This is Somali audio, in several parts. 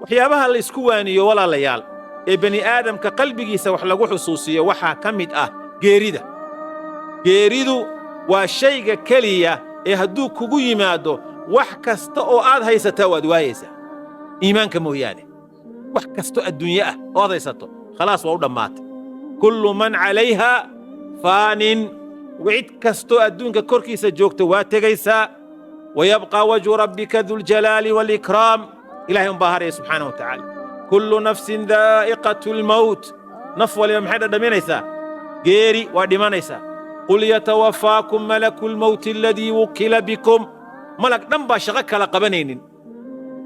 waxyaabaha la isku waaniyo walaalayaal ee bani aadamka qalbigiisa wax lagu xusuusiyo waxaa ka mid ah geerida. geeridu waa shayga keliya ee hadduu kugu yimaado wax kasta oo aad haysataa waad waayaysaa, iimaanka mooyaane. wax kasto adduunye ah oo aad haysato khalaas waa u dhammaatay. kullu man calayha faanin, cid kastoo adduunka korkiisa joogta waa tegaysaa. wayabqaa wajhu rabbika duljalaali waalikraam, ilahay umbaa haraya subxaanahu wa tacaala. kullu nafsin daa'iqatu lmawt, naf waliba maxay dhadhaminaysaa? geeri waa dhimanaysaa. qul yatawafaakum malaku lmawti aladii wukila bikum, malag dhan baa shaqo kala qabanaynin.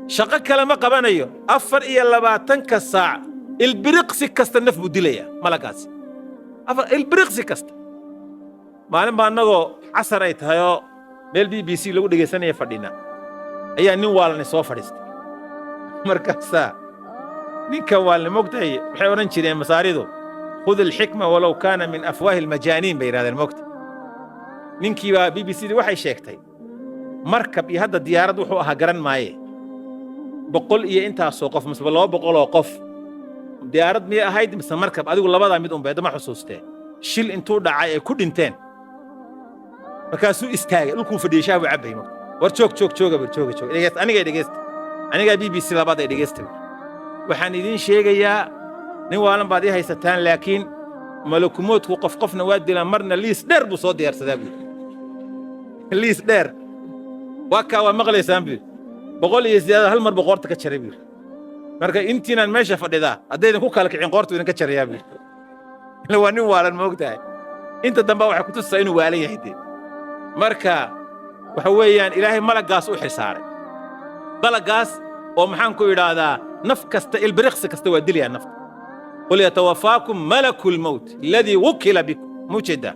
shaqo kale ma qabanayo. 24 saac ilbiriqsi kasta naf buu dilayaa malagaasi. ilbiriqsi kasta. maalin baa annagoo casar ay tahayoo meel BBC lagu dhegaysanaya fadhina ayaa nin waalani soo fadhiistay. markaasaa ninkan waalni mogtahay waxay odhan jireen masaaridu, khud alxikma walow kaana min afwaahi almajaaniin bay yidhahdeen mogta. ninkii baa BBC waxay sheegtay markab iyo hadda diyaarad wuxuu ahaa garan maaye 100 iyo intaasoo qof mise 200 oo qof, diyaarad miyay ahayd mise markab, adigu labadaa mid unbay dama xusuustee, shil intuu dhacay ay ku dhinteen. markaasuu istaagay, dhulkuu fadhiyey shaah buu cabbayey. war jooga dhegeysta, anigaa BBC labaad ay dhegeysta. waxaan idiin sheegayaa nin waalan baad ii haysataan, laakiin malakumoodku qofna waa dilaan, marna liis dheer buu soo diyaarsadaa buu. liis dheer waa kaa waa maqlaysaan buu. 100 hal mar buu qoorta ka jaray buu. marka intiinaan meesha fadhidaa haddaydan ku kala kicin qoortu idinka jarayaa buu. ila waa nin waalan moogtahay. inta dambe waxay ku tusaysaa inuu waalan yahay dee. marka waxa weeyaan ilaahay malagaas u xilsaaray. malagaas oo maxaan ku idhaahdaa naf kasta ilbiriqsi kasta waa dilayaa nafta. qul yatawafaakum malaku lmawt aladii wukila bikum. mujeedaa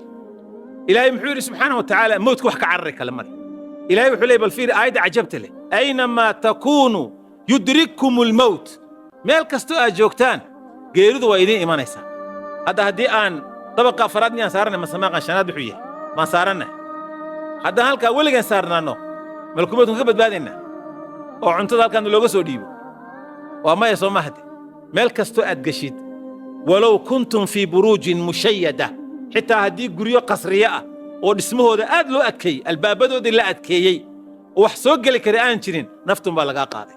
ilaahay muxuu yidhi subxaanahu wa tacaala mawdka wax ka carari kale male. ilaahay wuxuu leeyay bal fiiri aayadda cajabta leh, aynamaa takuunu yudrikkum lmawt, meel kastoo aad joogtaan geeridu waa idiin imanaysaa. hadda haddii aan dabaqa afraad miyaan saaranay masamaaqa shanaad wuxuu yahay maan saarannahay. haddaan halkaa weligaan saarnaanno malakumoodku ka badbaadaynaa oo cuntada halkaan looga soo dhiibo? waa maya soo mahade. meel kastoo aad geshid, walow kuntum fii buruujin mushayada, xitaa haddii guryo qasriye ah oo dhismahooda aad loo adkeeyey, albaabadoodii la adkeeyey oo wax soo geli kara aan jirin, naftun baa lagaa qaaday.